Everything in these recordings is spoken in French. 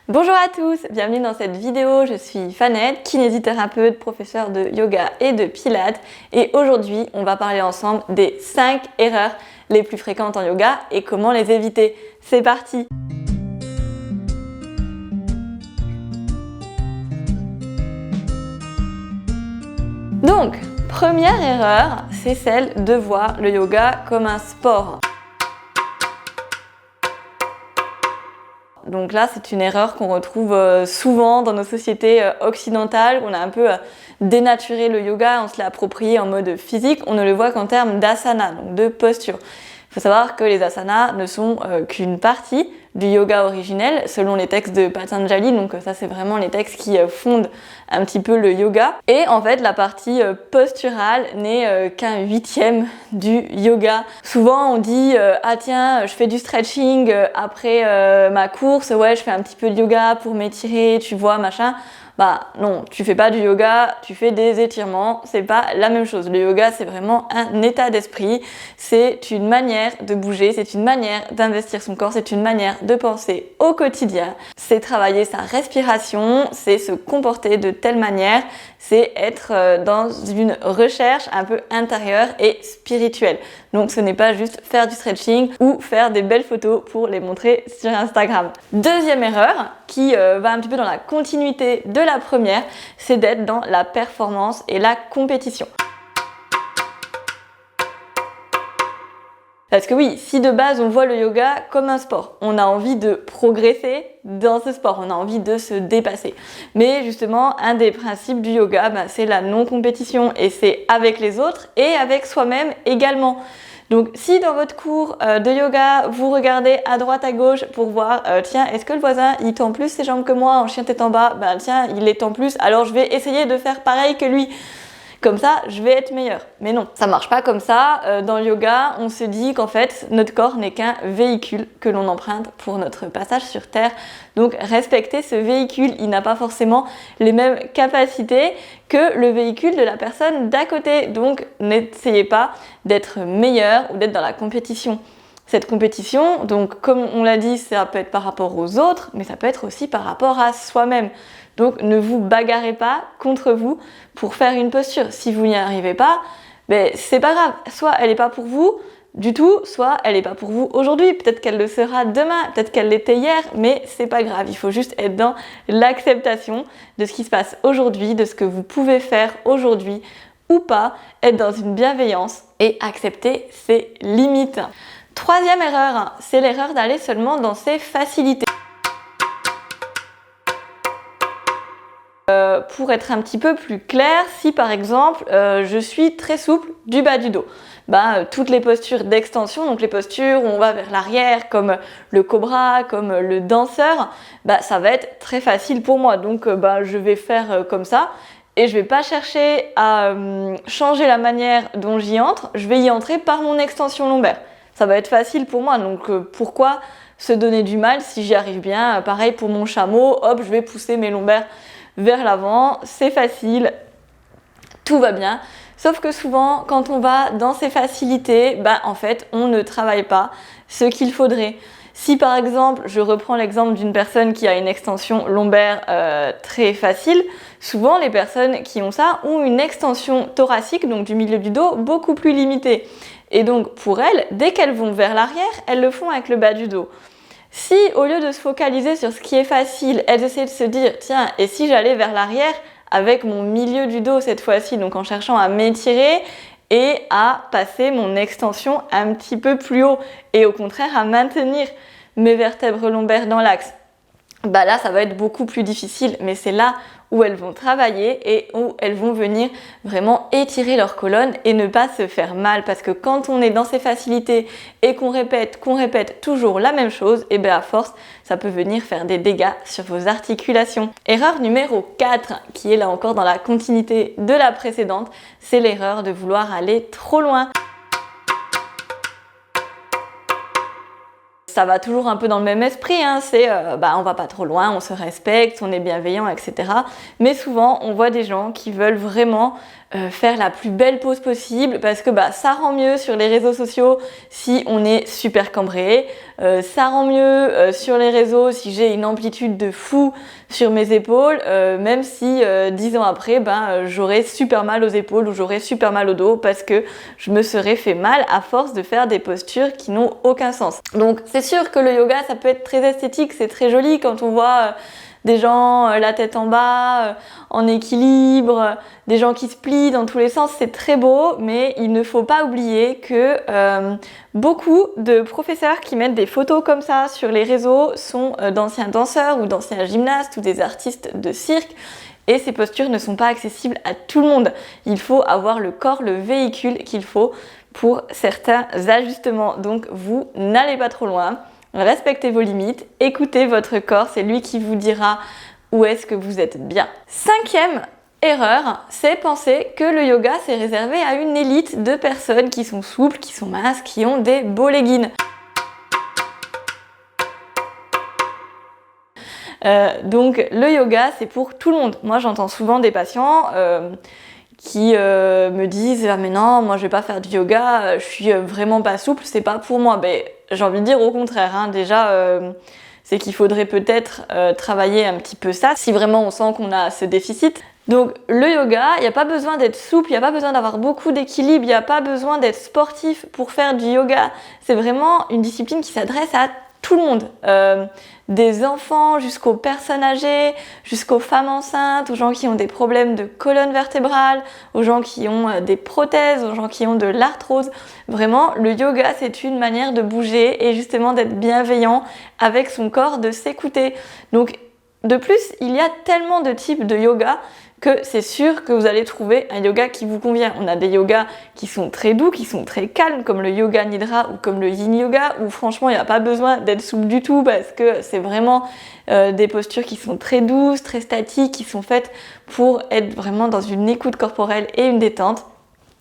Bonjour à tous, bienvenue dans cette vidéo, je suis Fanette, kinésithérapeute, professeure de yoga et de pilates et aujourd'hui on va parler ensemble des 5 erreurs les plus fréquentes en yoga et comment les éviter. C'est parti! Donc, première erreur, c'est celle de voir le yoga comme un sport. Donc là, c'est une erreur qu'on retrouve souvent dans nos sociétés occidentales. On a un peu dénaturé le yoga, on se l'a approprié en mode physique. On ne le voit qu'en termes d'asana, donc de posture. Il faut savoir que les asanas ne sont qu'une partie du yoga originel, selon les textes de Patanjali. Donc ça, c'est vraiment les textes qui fondent un petit peu le yoga. Et en fait, la partie posturale n'est qu'un huitième du yoga. Souvent, on dit ah tiens, je fais du stretching après ma course. Ouais, je fais un petit peu de yoga pour m'étirer, tu vois, machin. Bah non, tu fais pas du yoga, tu fais des étirements, c'est pas la même chose. Le yoga, c'est vraiment un état d'esprit, c'est une manière de bouger, c'est une manière d'investir son corps, c'est une manière de penser au quotidien. C'est travailler sa respiration, c'est se comporter de telle manière, c'est être dans une recherche un peu intérieure et spirituelle. Donc ce n'est pas juste faire du stretching ou faire des belles photos pour les montrer sur Instagram. Deuxième erreur, qui va un petit peu dans la continuité de la première, c'est d'être dans la performance et la compétition. Parce que oui, si de base on voit le yoga comme un sport, on a envie de progresser dans ce sport, on a envie de se dépasser. Mais justement, un des principes du yoga, c'est la non-compétition et c'est avec les autres et avec soi-même également. Donc si dans votre cours de yoga, vous regardez à droite à gauche pour voir tiens, est-ce que le voisin il tend plus ses jambes que moi en chien tête en bas, tiens, il les tend plus, alors je vais essayer de faire pareil que lui. Comme ça, je vais être meilleure. Mais non, ça marche pas comme ça. Dans le yoga, on se dit qu'en fait, notre corps n'est qu'un véhicule que l'on emprunte pour notre passage sur Terre. Donc, respecter ce véhicule, il n'a pas forcément les mêmes capacités que le véhicule de la personne d'à côté. Donc, n'essayez pas d'être meilleur ou d'être dans la compétition. Cette compétition, donc comme on l'a dit, ça peut être par rapport aux autres, mais ça peut être aussi par rapport à soi-même. Donc ne vous bagarrez pas contre vous pour faire une posture. Si vous n'y arrivez pas, c'est pas grave. Soit elle n'est pas pour vous du tout, soit elle n'est pas pour vous aujourd'hui. Peut-être qu'elle le sera demain, peut-être qu'elle l'était hier, mais c'est pas grave. Il faut juste être dans l'acceptation de ce qui se passe aujourd'hui, de ce que vous pouvez faire aujourd'hui ou pas, être dans une bienveillance et accepter ses limites. Troisième erreur, c'est l'erreur d'aller seulement dans ses facilités. Pour être un petit peu plus clair, si par exemple je suis très souple du bas du dos, toutes les postures d'extension, donc les postures où on va vers l'arrière comme le cobra, comme le danseur, ça va être très facile pour moi. Donc je vais faire comme ça. Et je vais pas chercher à changer la manière dont j'y entre, je vais y entrer par mon extension lombaire. Ça va être facile pour moi, donc pourquoi se donner du mal si j'y arrive bien? Pareil pour mon chameau, hop, je vais pousser mes lombaires vers l'avant, c'est facile, tout va bien. Sauf que souvent, quand on va dans ces facilités, en fait, on ne travaille pas ce qu'il faudrait. Si par exemple, je reprends l'exemple d'une personne qui a une extension lombaire très facile, souvent les personnes qui ont ça ont une extension thoracique, donc du milieu du dos, beaucoup plus limitée. Et donc pour elles, dès qu'elles vont vers l'arrière, elles le font avec le bas du dos. Si au lieu de se focaliser sur ce qui est facile, elles essaient de se dire tiens, et si j'allais vers l'arrière avec mon milieu du dos cette fois-ci, donc en cherchant à m'étirer et à passer mon extension un petit peu plus haut et au contraire à maintenir mes vertèbres lombaires dans l'axe. Là, ça va être beaucoup plus difficile, mais c'est là où elles vont travailler et où elles vont venir vraiment étirer leur colonne et ne pas se faire mal. Parce que quand on est dans ces facilités et qu'on répète toujours la même chose, à force, ça peut venir faire des dégâts sur vos articulations. Erreur numéro 4, qui est là encore dans la continuité de la précédente, c'est l'erreur de vouloir aller trop loin. ça va toujours un peu dans le même esprit, hein, c'est on va pas trop loin, on se respecte, on est bienveillant, etc. Mais souvent, on voit des gens qui veulent vraiment faire la plus belle pose possible parce que ça rend mieux sur les réseaux sociaux si on est super cambré, ça rend mieux sur les réseaux si j'ai une amplitude de fou sur mes épaules, même si 10 ans après j'aurais super mal aux épaules ou j'aurais super mal au dos parce que je me serais fait mal à force de faire des postures qui n'ont aucun sens. Donc c'est sûr que le yoga ça peut être très esthétique, c'est très joli quand on voit des gens la tête en bas, en équilibre, des gens qui se plient dans tous les sens, c'est très beau, mais il ne faut pas oublier que beaucoup de professeurs qui mettent des photos comme ça sur les réseaux sont d'anciens danseurs ou d'anciens gymnastes ou des artistes de cirque. Et ces postures ne sont pas accessibles à tout le monde. Il faut avoir le corps, le véhicule qu'il faut pour certains ajustements. Donc vous n'allez pas trop loin. Respectez vos limites, écoutez votre corps, c'est lui qui vous dira où est-ce que vous êtes bien. 5e erreur, c'est penser que le yoga c'est réservé à une élite de personnes qui sont souples, qui sont minces, qui ont des beaux leggings. Donc le yoga c'est pour tout le monde. Moi j'entends souvent des patients qui me disent ah mais non moi je vais pas faire du yoga, je suis vraiment pas souple, c'est pas pour moi. J'ai envie de dire au contraire, hein. Déjà c'est qu'il faudrait peut-être travailler un petit peu ça si vraiment on sent qu'on a ce déficit. Donc le yoga, il n'y a pas besoin d'être souple, il n'y a pas besoin d'avoir beaucoup d'équilibre, il n'y a pas besoin d'être sportif pour faire du yoga. C'est vraiment une discipline qui s'adresse à tout le monde, des enfants jusqu'aux personnes âgées, jusqu'aux femmes enceintes, aux gens qui ont des problèmes de colonne vertébrale, aux gens qui ont des prothèses, aux gens qui ont de l'arthrose. Vraiment, le yoga, c'est une manière de bouger et justement d'être bienveillant avec son corps, de s'écouter. Donc, de plus, il y a tellement de types de yoga que c'est sûr que vous allez trouver un yoga qui vous convient. On a des yogas qui sont très doux, qui sont très calmes, comme le yoga nidra ou comme le yin yoga, où franchement il n'y a pas besoin d'être souple du tout parce que c'est vraiment des postures qui sont très douces, très statiques, qui sont faites pour être vraiment dans une écoute corporelle et une détente.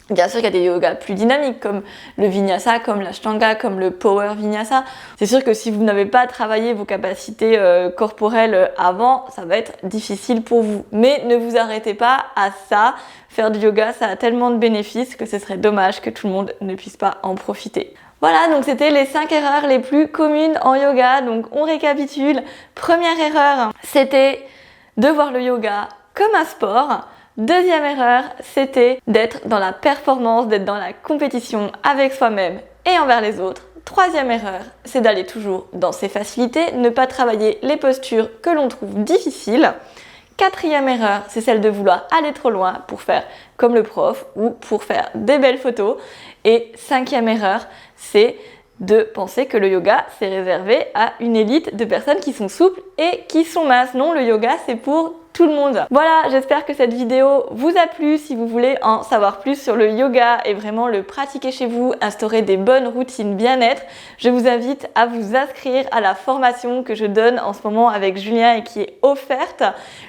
Bien sûr qu'il y a des yogas plus dynamiques comme le vinyasa, comme l'ashtanga, comme le power vinyasa. C'est sûr que si vous n'avez pas travaillé vos capacités corporelles avant, ça va être difficile pour vous. Mais ne vous arrêtez pas à ça. Faire du yoga, ça a tellement de bénéfices que ce serait dommage que tout le monde ne puisse pas en profiter. Voilà, donc c'était les 5 erreurs les plus communes en yoga. Donc on récapitule. Première erreur, c'était de voir le yoga comme un sport. Deuxième erreur, c'était d'être dans la performance, d'être dans la compétition avec soi-même et envers les autres. Troisième erreur, c'est d'aller toujours dans ses facilités, ne pas travailler les postures que l'on trouve difficiles. Quatrième erreur, c'est celle de vouloir aller trop loin pour faire comme le prof ou pour faire des belles photos. Et cinquième erreur, c'est de penser que le yoga, c'est réservé à une élite de personnes qui sont souples et qui sont minces. Non, le yoga, c'est pour tout le monde. Voilà, j'espère que cette vidéo vous a plu. Si vous voulez en savoir plus sur le yoga et vraiment le pratiquer chez vous, instaurer des bonnes routines bien-être, je vous invite à vous inscrire à la formation que je donne en ce moment avec Julien et qui est offerte.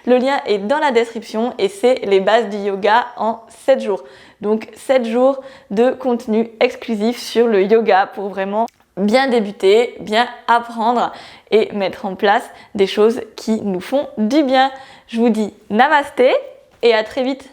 Le lien est dans la description et c'est les bases du yoga en 7 jours. Donc 7 jours de contenu exclusif sur le yoga pour vraiment bien débuter, bien apprendre et mettre en place des choses qui nous font du bien. Je vous dis namasté et à très vite.